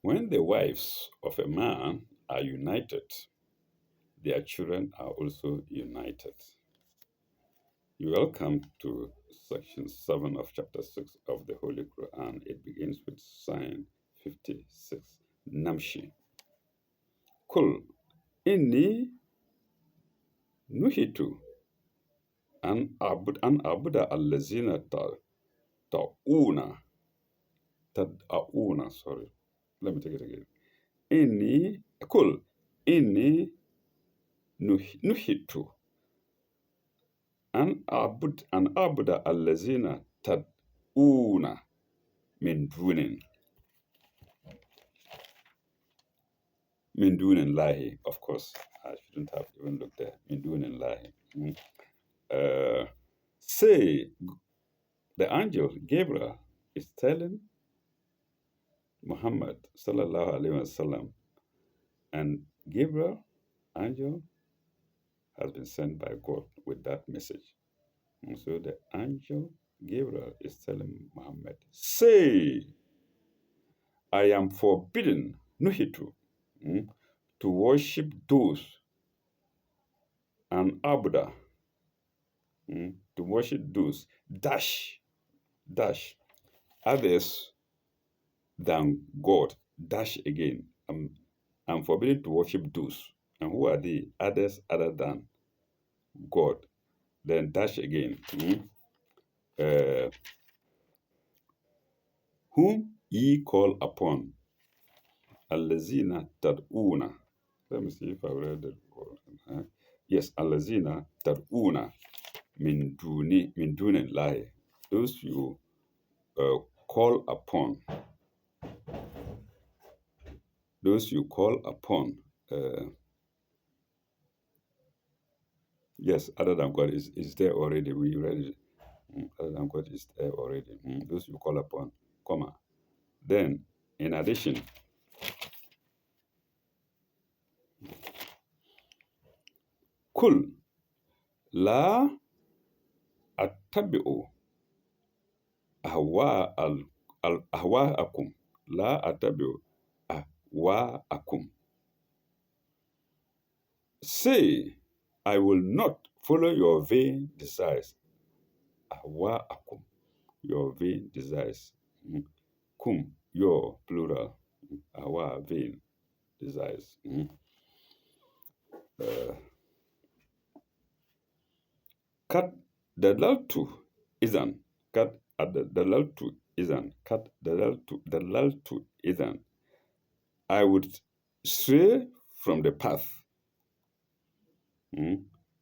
When the wives of a man are united, their children are also united. You welcome to section 7 of chapter 6 of the Holy Quran. It begins with sign 56. Namshi. Kul inni nuhitu an abuda allazina ta'una tad'auna. Sorry. Let me take it again. Inni kul inni nuhitu an abuda allazina tad'una min dunin lahi. Of course, I shouldn't have even looked there. Min dunin lahi. Say, the angel Gabriel is telling Muhammad sallallahu alaihi wasallam, and Gabriel, angel, has been sent by God with that message. And so the angel Gabriel is telling Muhammad, say, I am forbidden, nuhitu, to worship those and abuda, to worship those, dash, others than God, dash again. I'm forbidden to worship those. And who are they? Others other than God. Then dash again. Whom ye call upon. Allazina tad'una. Let me see if I read it. Yes, allazina tad'una min dunin lahi. Those you call upon. Those you call upon. Yes, other than God is there already. We read it. Other than God is there already. Those you call upon, comma. Then, in addition, kul la attabi'u ahwa'akum. La attabi'u ahwa'akum. Say, I will not follow your vain desires. Ahwa'akum. Your vain desires. Kum, your plural. Ahwa, vain desires. Kat dalaltu izan. Kat dalaltu izan. Kat dalaltu izan. I would stray from the path.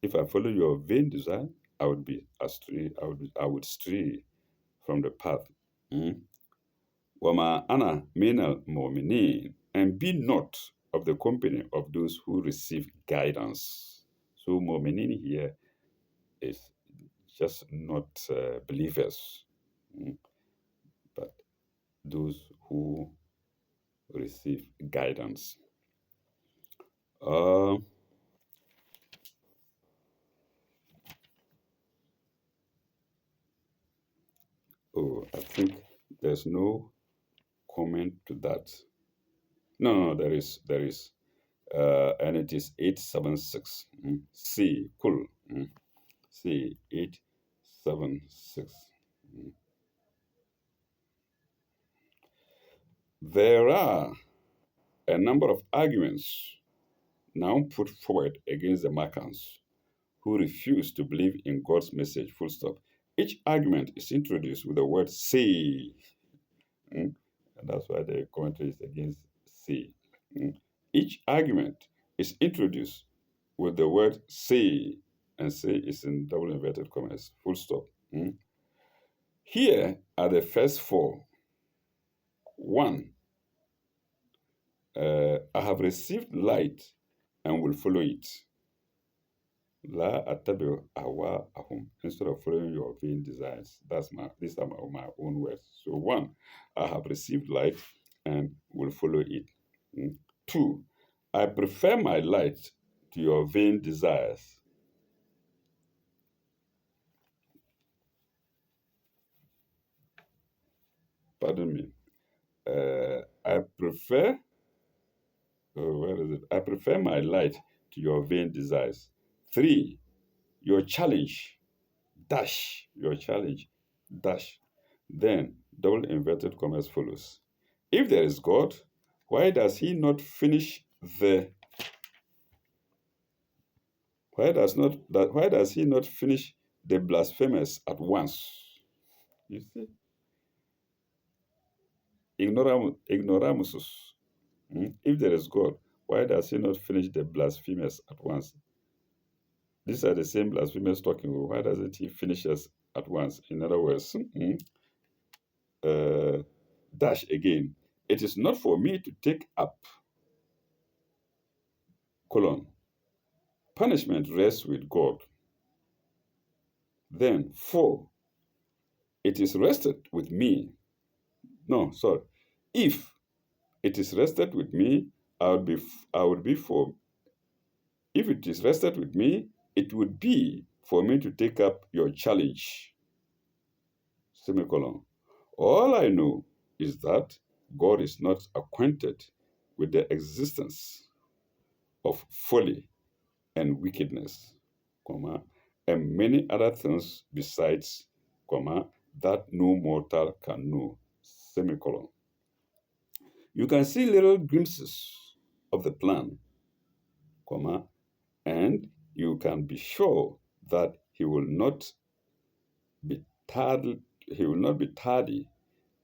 If I follow your vain desire, I would be astray. I would stray from the path. Wama ana minal mu'minin, and be not of the company of those who receive guidance. So mu'minin here is just not believers, but those who receive guidance. I think there's no comment to that. No, there is. And it is 876. C, cool. C, 876. There are a number of arguments now put forward against the Maccans who refuse to believe in God's message, full stop. Each argument is introduced with the word say. And that's why the commentary is against say. Each argument is introduced with the word say, and say is in double inverted commas, full stop. Here are the first four. 1, I have received light and will follow it. La atabi'u ahwa'ahum. Instead of following your vain desires. These are my own words. So 1, I have received light and will follow it. 2, I prefer my light to your vain desires. Pardon me. I I prefer, oh, where is it? I prefer my light to your vain desires. 3, your challenge, dash, your challenge, dash. Then double inverted commas follows. If there is God, why does he not finish the why does he not finish the blasphemous at once? You see? Ignoramusus. If there is God, why does he not finish the blasphemous at once? These are the same blasphemous talking. Why doesn't he finish us at once? In other words, uh, dash again. It is not for me to take up, colon. Punishment rests with God. Then, 4, it is rested with me. No, sorry. If it is rested with me, I would be for, if it is rested with me, it would be for me to take up your challenge. Semicolon. All I know is that God is not acquainted with the existence of folly and wickedness, comma, and many other things besides, comma, that no mortal can know, semicolon. You can see little glimpses of the plan, comma, and you can be sure that be he will not be tardy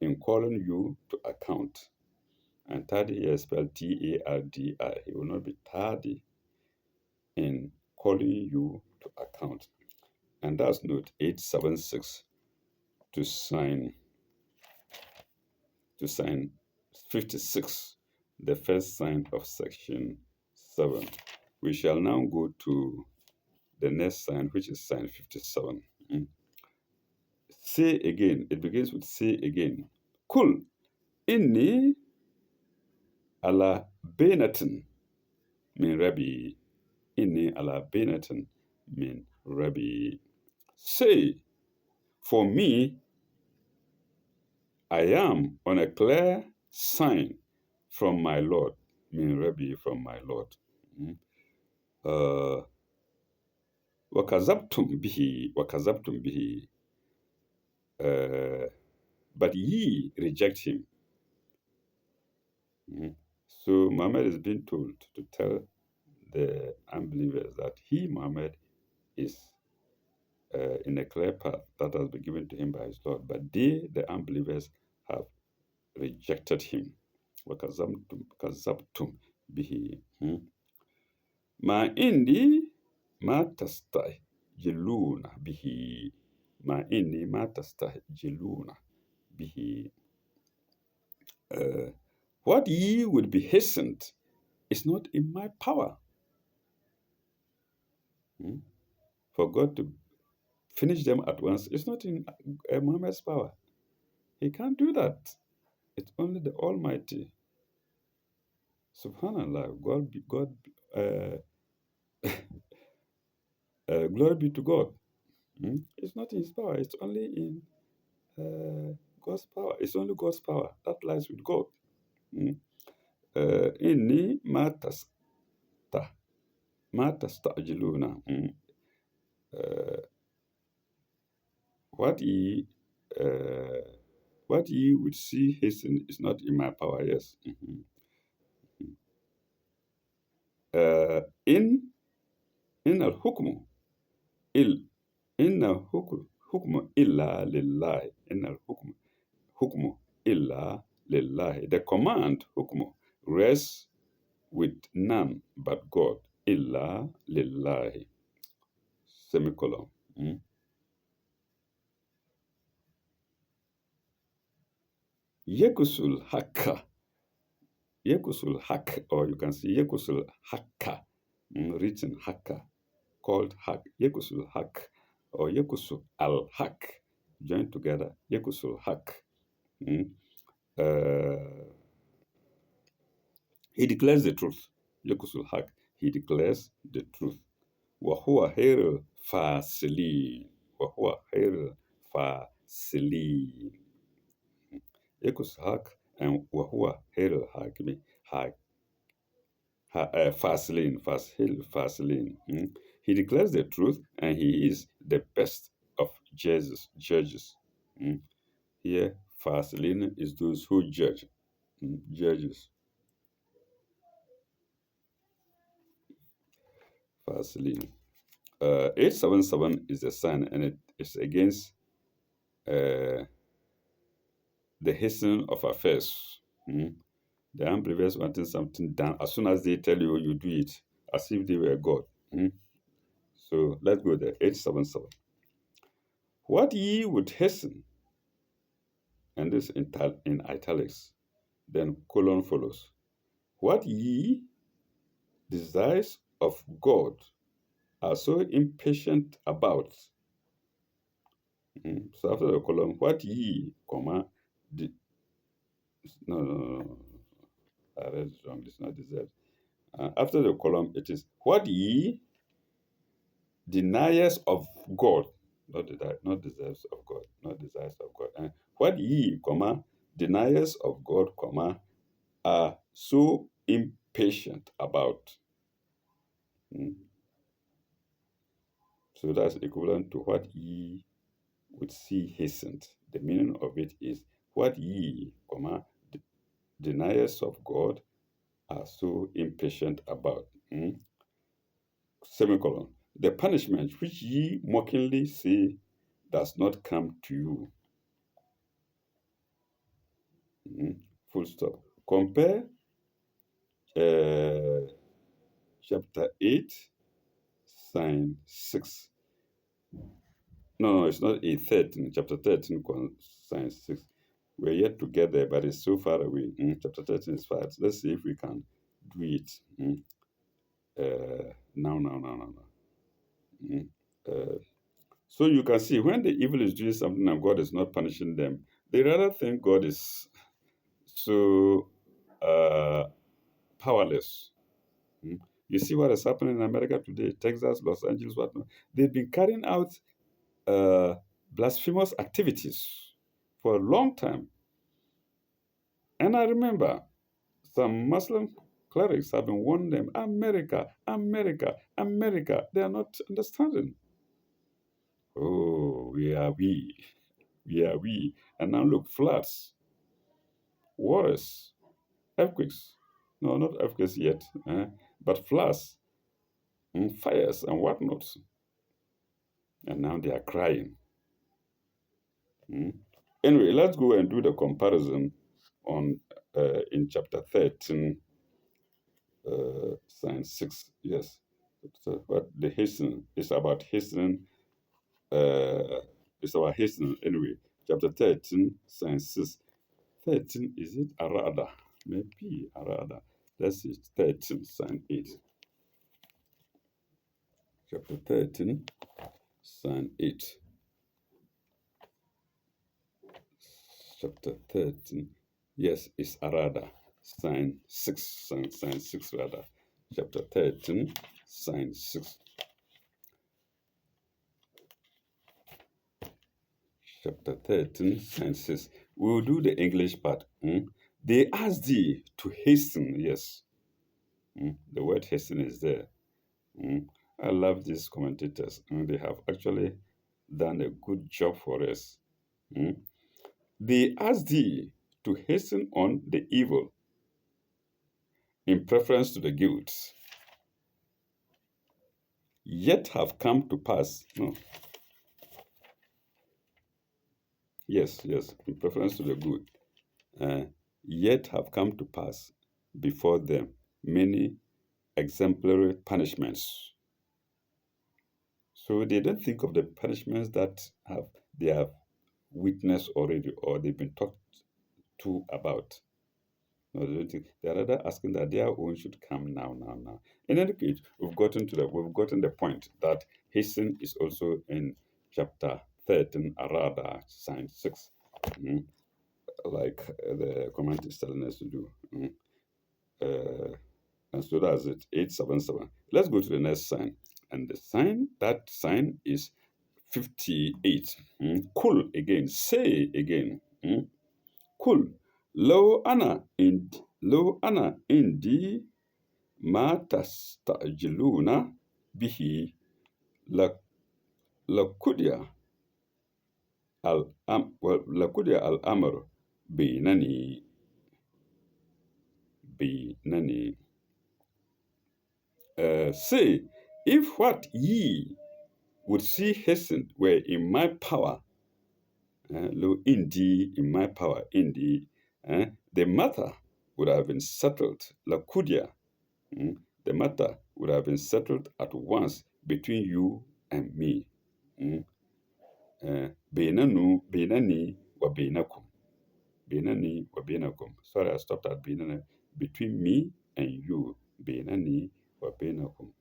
in calling you to account. And tardy here is spelled T-A-R-D-I. He will not be tardy in calling you to account. And that's note 876 to sign 56, the first sign of section 7. We shall now go to the next sign, which is sign 57. Say again. It begins with say again. Kul inni ala benatin min Rabbi. Inni ala benatin min Rabbi. Say, for me, I am on a clear sign from my Lord. Min Rabbi, from my Lord. Wakazabtum bihi. But ye reject him. So Muhammad is being told to tell the unbelievers that he, Muhammad, is in a clear path that has been given to him by his Lord, but they, the unbelievers, have rejected him. وَكَذَبْتُمْ bihi. Ma indi ma tastajiluna bihi. Ma indi ma tastajiluna bihi. What ye would be hastened is not in my power. For God to finish them at once, it's not in Muhammad's power. He can't do that. It's only the Almighty. Subhanallah. Glory be to God. It's not in His power. It's only in God's power. It's only God's power that lies with God. Inni matastajiluna. What ye would see hasten is not in my power. Yes. In al hukmu illa lillahi. In al hukmu illa lillahi. The command hukmu rests with none but God. Illa lillahi. Semicolon. Yekusul hakka. Yekusul hak, or you can see Yekusul hakka, written hakka, called hak. Yekusul hak, or Yekusul al hak, joined together. Yekusul hak. He declares the truth. Yekusul hak. He declares the truth. Wahuwa hair fasilin. Wahuwa hair fasilin. Yekusul hak and wahuwa hair Fasilin. He declares the truth, and he is the best of judges. Mm. Here, Fasilin is those who judge. Judges. Fasilin. 877 is a sign, and it is against uh, the hastening of affairs. Mm. The unbelievers wanting something done as soon as they tell you, you do it, as if they were God. Mm. So let's go there. 877. What ye would hasten, and this in italics, then colon follows. What ye desires of God are so impatient about. So after the colon, what ye, comma, no. I read it wrong. It's not deserved. After the column, it is what ye deniers of God, not desires of God, not desires of God. What ye, comma, deniers of God, comma, are so impatient about. Mm. So that's equivalent to what ye would see hastened. The meaning of it is what ye, comma, deniers of God are so impatient about. Semicolon. The punishment which ye mockingly say does not come to you. Full stop. Compare chapter 8, sign 6. No, it's not 8, 13. Chapter 13, sign 6. We're yet to get there, but it's so far away. Chapter 13 is far. Let's see if we can do it. Now. So you can see when the evil is doing something and God is not punishing them, they rather think God is so powerless. You see what is happening in America today, Texas, Los Angeles, whatnot. They've been carrying out blasphemous activities for a long time. And I remember some Muslim clerics have been warning them, America, America, America. They are not understanding. Oh, we are we. We are we. And now look, floods, waters, earthquakes. No, not earthquakes yet, but floods and fires and whatnot. And now they are crying. Anyway, let's go and do the comparison on in chapter 13, sign 6. Yes. So, but the hasten is about hastening. It's about hastening. Anyway, chapter 13, sign 6. 13, is it Arada? Maybe Arada. Let's see, 13, sign 8. Chapter 13, sign 8. Chapter 13. Yes, it's Arada. Sign 6. Sign 6 rather. Chapter 13, sign 6. Chapter 13, sign 6. We will do the English part. They asked thee to hasten. Yes. The word hasten is there. I love these commentators. They have actually done a good job for us. They asked thee to hasten on the evil in preference to the good, yet have come to pass. No. Yes, in preference to the good, yet have come to pass before them many exemplary punishments. So they don't think of the punishments that they have witnessed already or they've been talked to about. No, they don't think. They're rather asking that their own should come now. In any case, we've gotten the point that hasten is also in chapter 13, Arada, sign 6. Like the comment is telling us to do. And so that's it, 877. Let's go to the next sign. And that sign is 58. Cool again. Say again. Cool. Lo Anna in thee, ما تستعجلون به ل- لقضي لقضي الأمر بينني بينني. Say, if what ye would see hastened were in my power, lo, indeed, in my power, indeed, the matter would have been settled. Lakudia, the matter would have been settled at once between you and me. Bainanu, bainani, wa bainakum. Bainani, wa bainakum. Sorry, I stopped at bainani. Between me and you, bainani, wa bainakum.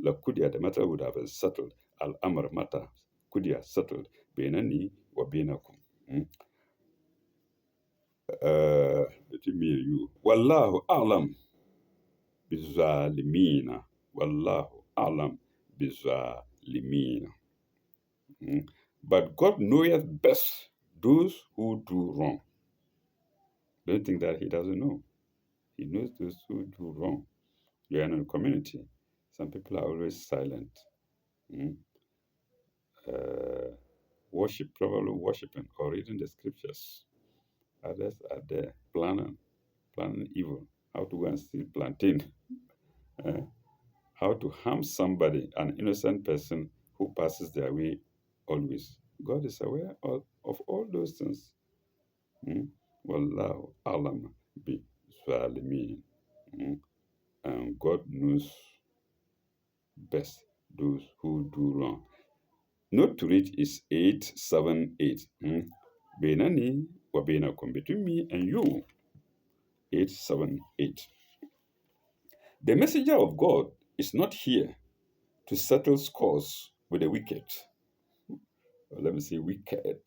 Lakudia, the matter would have been settled. Al Amr matter, kudia, settled. Bainani, wa bainakum. Between me and you. Wallahu a'lam bizalimina. Wallahu a'lam bizalimina. But God knoweth best those who do wrong. Don't think that he doesn't know. He knows those who do wrong. You are in a community. Some people are always silent. Mm. Probably worshiping or reading the scriptures. Others are there planning evil. How to go and steal plantain. How to harm somebody, an innocent person who passes their way always. God is aware of all those things. Wallahu alam bi zalimin. And God knows best those who do wrong. Note to read is 878. Benani wa benakum, between me and you. 878. The messenger of God is not here to settle scores with the wicked. Or let me say wicked.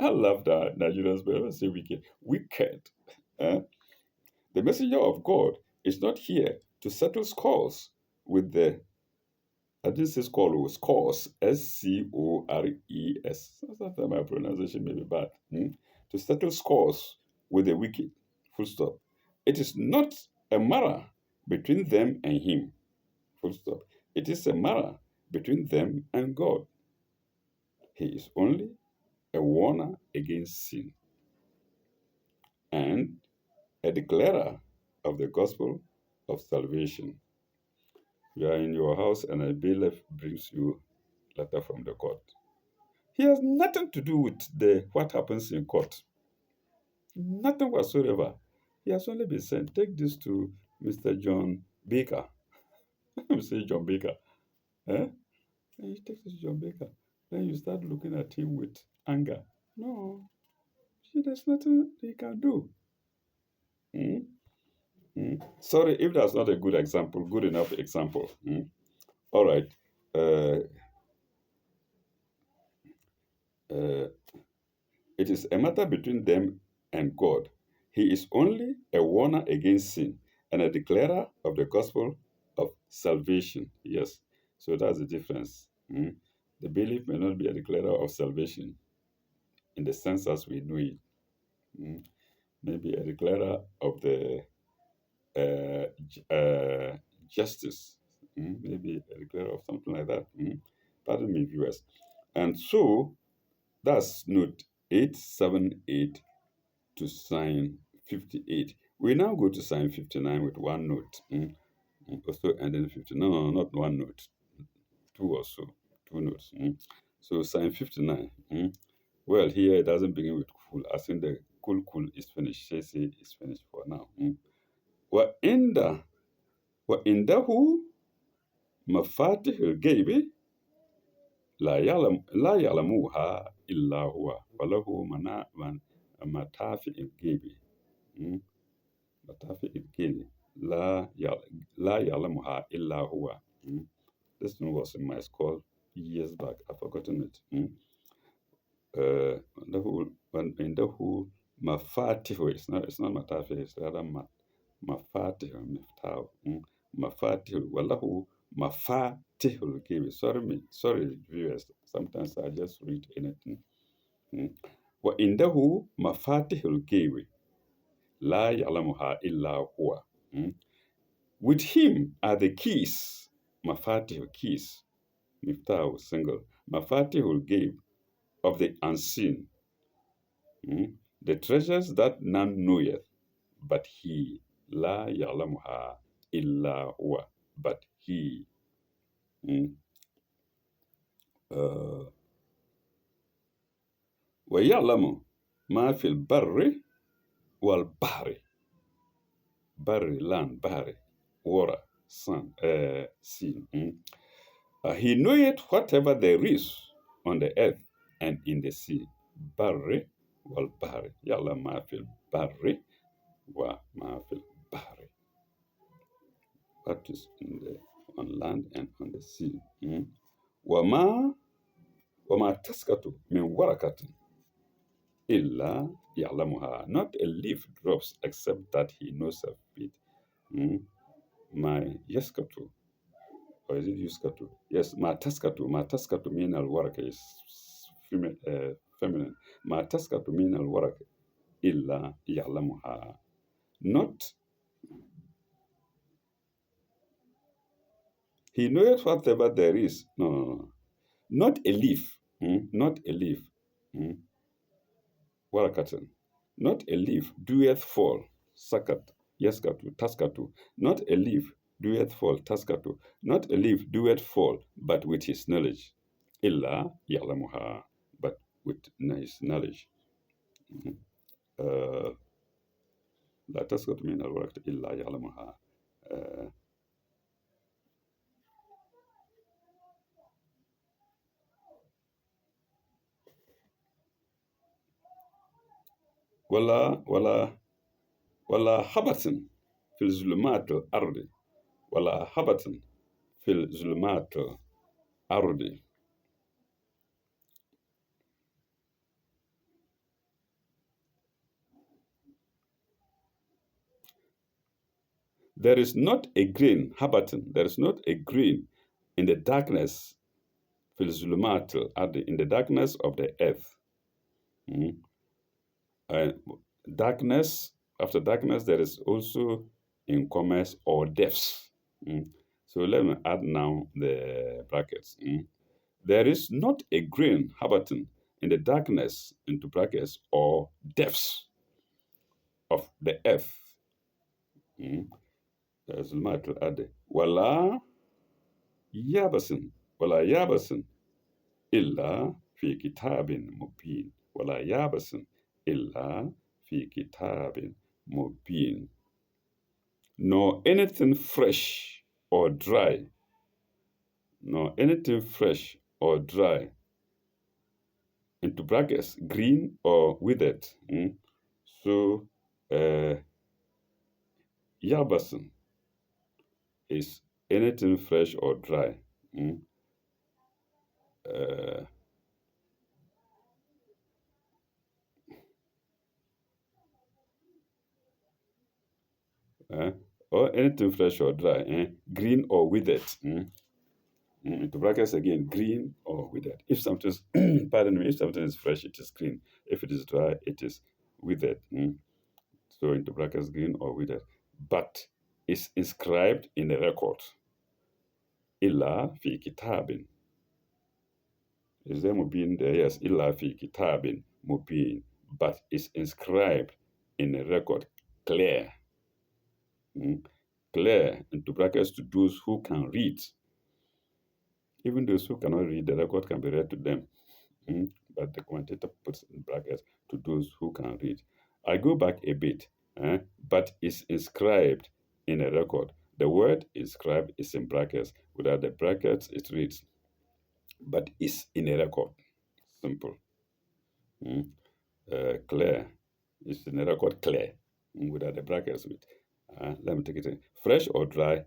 I love that Nigerians, but let me say wicked. Wicked. The messenger of God is not here to settle scores with the, I didn't say score, it was scores, Scores. Sometimes my pronunciation may be bad. To settle scores with the wicked. Full stop. It is not a matter between them and him. Full stop. It is a matter between them and God. He is only a warner against sin and a declarer of the gospel of salvation. You are in your house and a bailiff brings you a letter from the court. He has nothing to do with what happens in court. Nothing whatsoever. He has only been sent. Take this to Mr. John Baker. Let me say John Baker. Eh? And you take this to John Baker. Then you start looking at him with anger. No, there's nothing he can do. Sorry if that's not a good example, good enough example. All right. Uh, uh, it is a matter between them and God. He is only a warner against sin and a declarer of the gospel of salvation. Yes. So that's the difference. The bailiff may not be a declarer of salvation in the sense as we know it. Maybe a declarer of the justice, maybe a declarer of something like that. Pardon me, viewers. And so that's note 878 to sign 58. We now go to sign 59 with one note. Also ending 50. No, not one note. Two or so. Two notes. So sign 59. Well, here it doesn't begin with cool. I think the cool is finished. Say is finished for now. وعنده مفاتيح الغيب لا يعلمها إلا هو وله مفاتيح الغيب مفاتيح الغيب لا يعلمها إلا هو. This one was in my school years back. I've forgotten it. عنده مفاتيح. It's not مفاتيح. It's rather مفاتيح مفتاح. مفاتيح وله مفاتيح الغيب. Sorry viewers. Sometimes I just read anything. وعنده مفاتيح الغيب لا يعلمها إلا هو. With him are the keys, mafatihul keys, miftah single, mafatihul gate of the unseen, the treasures that none knoweth, but he, la ya'lamuha illa huwa, but he. Mm. Uh, ويعلم ما في البر والبحر. Barri, land, Bahari, water, sun, sea. He knoweth whatever there is on the earth and in the sea. Barri wal Bahari. Yalla ma fil barri wa ma fil Bahari. What is in the on land and on the sea. Wama wama taskatu min warakatin illa ya'lamuha. Not a leaf drops except that he knows of it. My yaskatu, or is it yuskatu? Yes, ma taskatu. Ma taskatu mean al waraka is feminine. Ma taskatu mean al waraka illa ya'lamuha. Not, he knoweth whatever there is. No, no, no. Not a leaf. Not a leaf. Warakatan. Not a leaf doeth fall. Sakat. Yaskatu. Taskatu. Not a leaf doeth fall. Taskatu. Not a leaf doeth fall, but with his knowledge. Illa ya'lamuha. But with his knowledge. لا تسقط من الورقة إلا يعلمها. ولا حبة في الظلمات الأرض. ولا حبة في الظلمات الأرض. There is not a grain, habatin, there is not a grain in the darkness, fil zulumat, in the darkness of the earth. Darkness, after darkness, there is also in commerce or depths. So let me add now the brackets. There is not a grain, habatin, in the darkness, into brackets, or depths of the earth. Zulumat al-ard. ولا يابس إلا في كتاب مبين. ولا يابس إلا في كتاب مبين. Nor anything fresh or dry. Nor anything fresh or dry. Into brackets, green or withered. So, yabasin is anything fresh or dry. Or anything fresh or dry, green or withered. Into brackets again, green or withered. If something, pardon me, if something is fresh, it is green. If it is dry, it is withered. So into brackets, green or withered. But it's inscribed in a record. Illa fi kitabin. Is there mubin there? Yes, illa fi kitabin mubin. But it's inscribed in a record, clear. Clear, into brackets, to those who can read. Even those who cannot read, the record can be read to them. But the commentator puts in brackets, to those who can read. I go back a bit, but it's inscribed in a record. The word inscribed is in brackets. Without the brackets, it reads, but it's in a record. Simple. Clear. It's in a record, clear. Without the brackets. Let me take it in. Fresh or dry,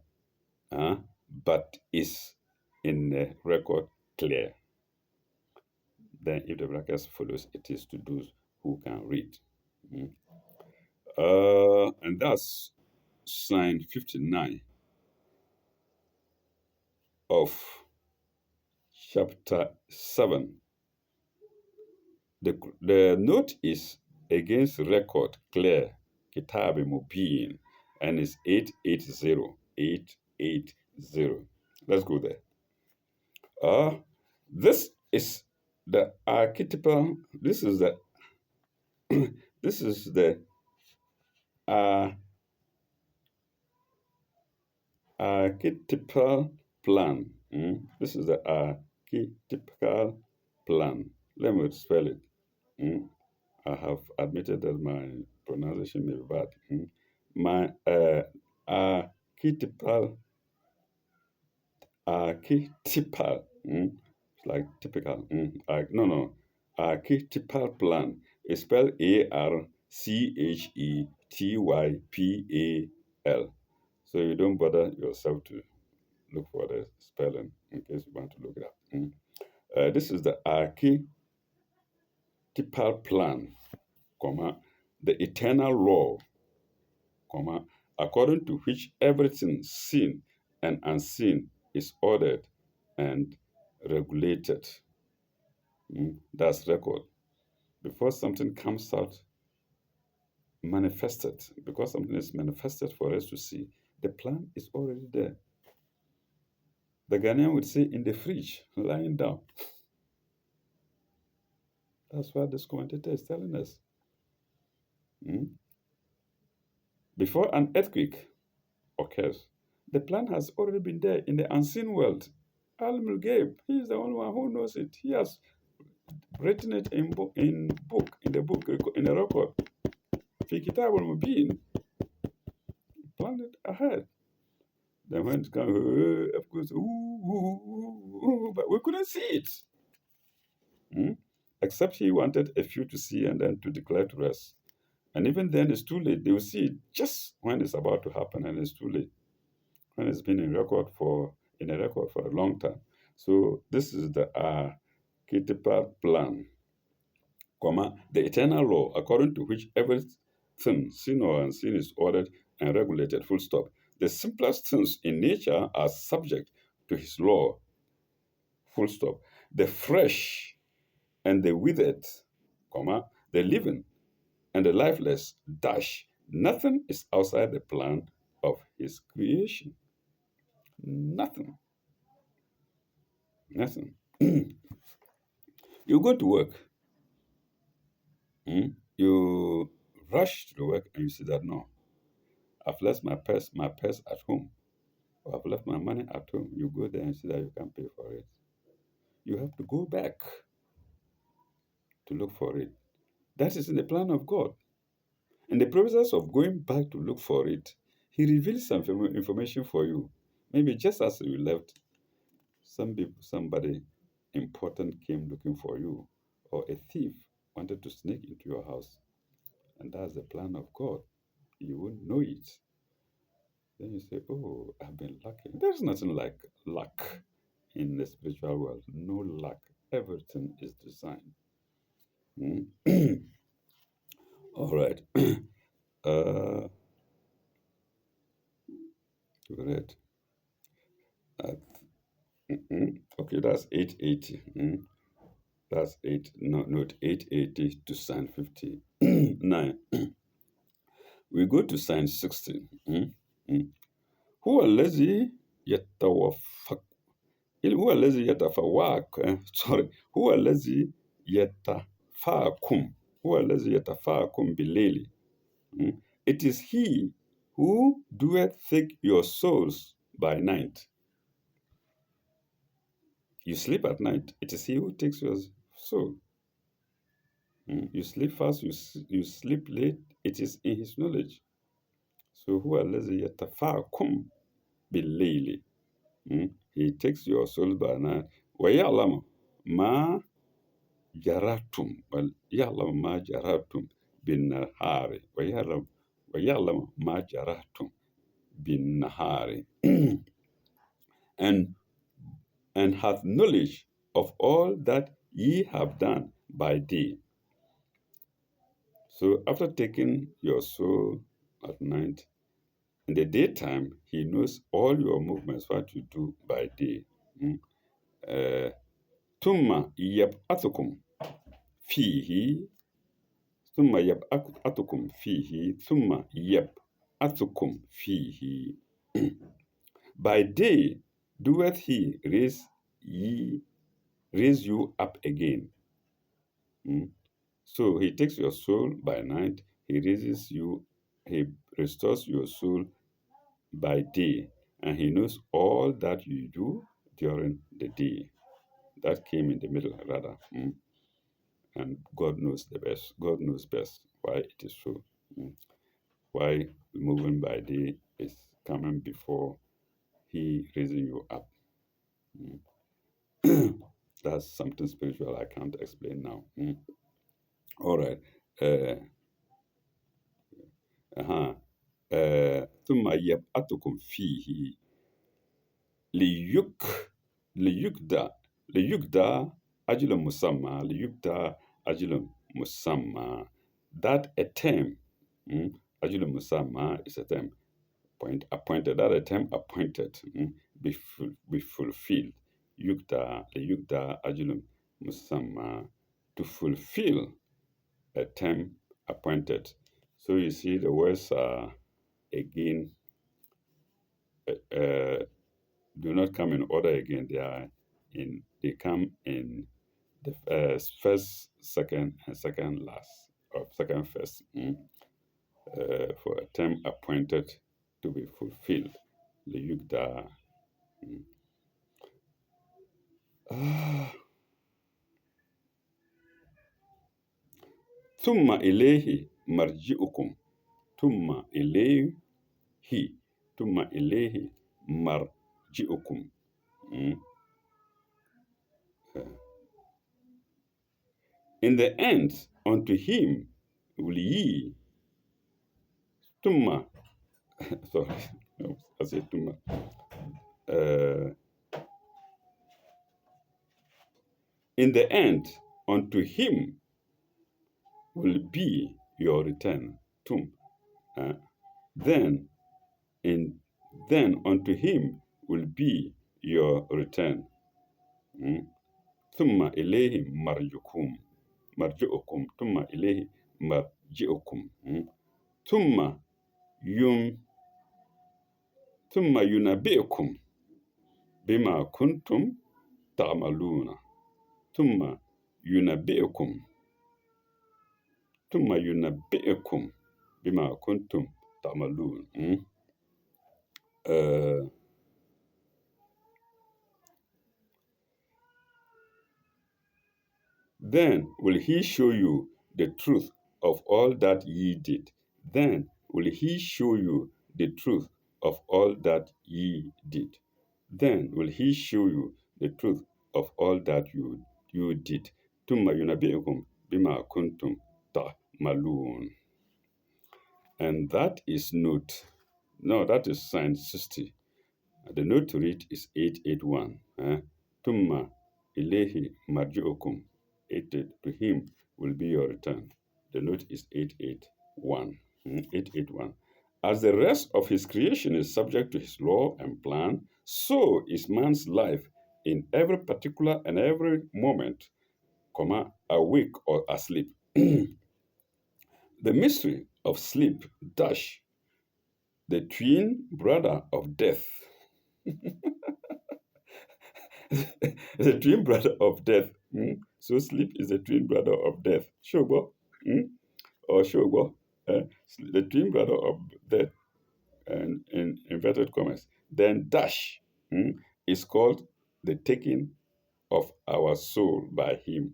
but is in the record, clear. Then if the brackets follows, it is to those who can read. And that's sign 59 of chapter 7. The note is against record, clear, Kitabi Mubin, and it's 880. 880. Let's go there. Uh, this is the archetypal, this is the uh, archetypal plan. This is the archetypical plan. Let me spell it. Mm. I have admitted that my pronunciation may be bad. My archetypal, archetypal, it's like typical. No, no. Archetypal plan is spelled ARCHETYPAL. So you don't bother yourself to look for the spelling in case you want to look it up. This is the archetypal plan, comma, the eternal law, comma, according to which everything seen and unseen is ordered and regulated. That's record. Before something comes out, manifested, because something is manifested for us to see, the plan is already there. The Ghanaian would say in the fridge, lying down. That's what this commentator is telling us. Before an earthquake occurs, the plan has already been there in the unseen world. Al-Mulgaib, he is the only one who knows it. He has written it in the book, in a record. في كتاب المبين, planned it ahead. Then when it comes, of course, but we couldn't see it. Except he wanted a few to see and then to declare to us. And even then, it's too late. They will see it just when it's about to happen, and it's too late. When it's been in a record for a long time. So this is the archetypal plan, comma, the eternal law, according to which everything, seen or unseen, is ordered and regulated, full stop. The simplest things in nature are subject to his law, full stop. The fresh and the withered, comma, the living and the lifeless, dash. Nothing is outside the plan of his creation. Nothing. Nothing. You go to work. You rush to the work and you see that no, I've left my purse at home. Or I've left my money at home. You go there and see that you can't pay for it. You have to go back to look for it. That is in the plan of God. In the process of going back to look for it, He reveals some information for you. Maybe just as you left, somebody important came looking for you, or a thief wanted to sneak into your house. And that's the plan of God. You won't know it. Then you say, oh, I've been lucky. There's nothing like luck in the spiritual world. No luck. Everything is designed. All right. Read. Okay, that's 880. That's note 880 to sign 59. We go to sign 60. هو الذي يتوفق هو الذي يتفواك sorry هو الذي يتفاكم هو الذي يتفاكم بالليل. It is he who doeth thick your souls by night. You sleep at night. It is he who takes your soul. You sleep fast, you sleep late. It is in his knowledge. So هو الذي يتفاكم بالليل. He takes your soul by night. ويعلم ما جراتم ويعلم ما جراتم بالنهار ويعلم ما جراتم بالنهار and hath knowledge of all that ye have done by day. So after taking your soul at night, in the daytime, he knows all your movements, what you do by day. ثم يبعثكم فيه ثم يبعثكم فيه ثم يبعثكم فيه By day doeth he raise you up again. Mm. So he takes your soul by night, he raises you, he restores your soul by day, and he knows all that you do during the day. That came in the middle, rather. And God knows the best. God knows best why it is so. Mm. Why moving by day is coming before he raising you up. That's something spiritual I can't explain now. All right. Uh, uh-huh. ثم يبعثكم فيه ليك ليقضى ليقضى أجل مسمى ليقضى أجل مسمى. That a term, أجل مسمى is a term appointed. That a term appointed be fulfilled. Yukta ليقضى أجل مسمى, to fulfill a term appointed. So you see the words are again do not come in order again. They come in the first, second, and second last, or second first, for a term appointed to be fulfilled. ليقضى. ثم إليه مرجعكم. ثم إليه ثم إليه مرجعكم. Mm. In the end, unto him will ye. Tumma. Sorry, no, I said tumma. Uh, in the end, unto him will be your return. Tum. Uh, then, in then unto him will be your return. Mm. Thumma ilayhi marjukum. Marju'ukum. Thumma ilayhi marji'ukum. Thumma yum. Thumma yunabi'ukum bima kuntum ta'maluna. ثم ينبئكم ثم ينبئكم بما كنتم تعملون. Uh, then will he show you the truth of all that ye did. Then will he show you the truth of all that ye did. Then will he show you the truth of all that you did. ثم ينبئكم بما كنتم تعملون. And that is note. No, that is sign 60. The note to read is 881. Tumma ilehi marji'ukum. 88. To him will be your return. The note is 881. 881. As the rest of his creation is subject to his law and plan, so is man's life in every particular and every moment, awake or asleep. The mystery of sleep dash the twin brother of death. The twin brother of death. So sleep is the twin brother of death. Shogo. Or Shogo. The twin brother of death, and in inverted commas. Then dash is called the taking of our soul by him.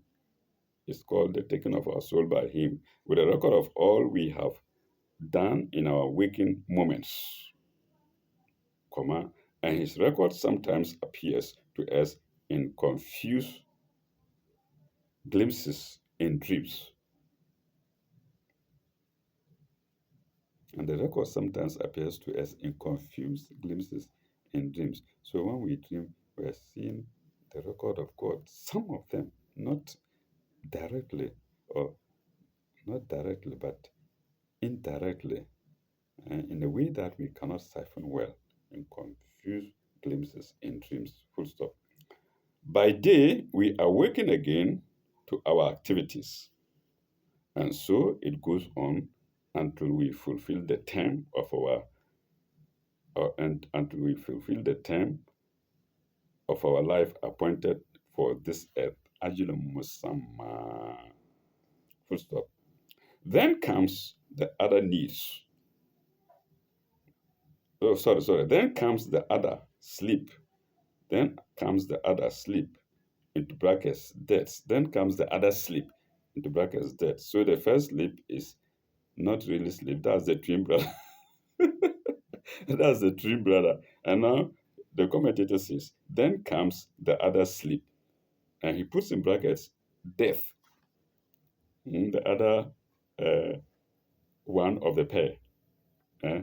It's called the taking of our soul by him, with a record of all we have done in our waking moments, and his record sometimes appears to us in confused glimpses in dreams. And the record sometimes appears to us in confused glimpses in dreams. So when we dream, we are seeing the record of God. Some of them, not directly, or not directly, but indirectly, in a way that we cannot siphon well, in confused glimpses in dreams. Full stop. By day, we awaken again to our activities. And so it goes on until we fulfill the term of our and we fulfill the term of our life appointed for this earth. Ajilum Musamma. Full stop. Then comes the other needs. Oh, sorry. Then comes the other sleep. Then comes the other sleep, into brackets, death. Then comes the other sleep, into brackets, death. So the first sleep is not really sleep. That's the twin brother. That's the twin brother. And now the commentator says, then comes the other sleep. And he puts in brackets, death. The other uh, one of the pair. eh?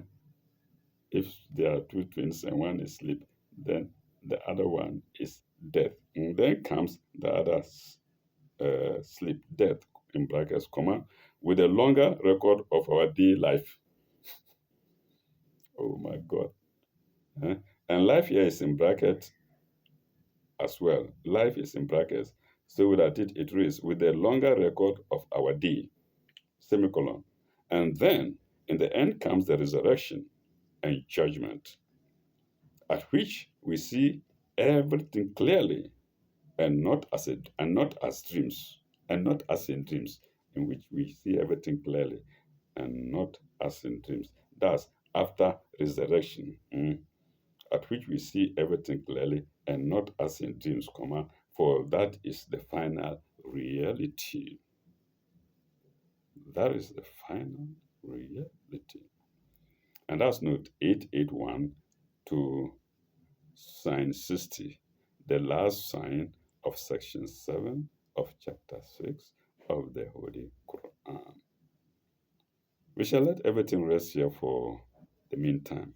If there are two twins and one is sleep, then the other one is death. And then comes the other sleep, death, in brackets, comma, with a longer record of our day life. Oh my God. Eh? And life here is in brackets as well. Life is in brackets. So that it reads, with a longer record of our day, semicolon. And then in the end comes the resurrection and judgment, at which we see everything clearly and not as dreams, and not as in dreams, in which we see everything clearly and not as in dreams. That's after resurrection, at which we see everything clearly and not as in dreams, comma, for that is the final reality. That is the final reality. And that's note 881 to sign 60, the last sign of section 7 of chapter 6 of the Holy Quran. We shall let everything rest here for the meantime.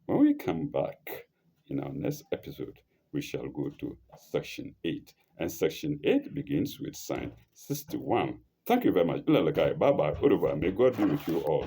When we come back in our next episode, we shall go to section 8. And section 8 begins with sign 61. Thank you very much. Bye bye. Au revoir. May God be with you all.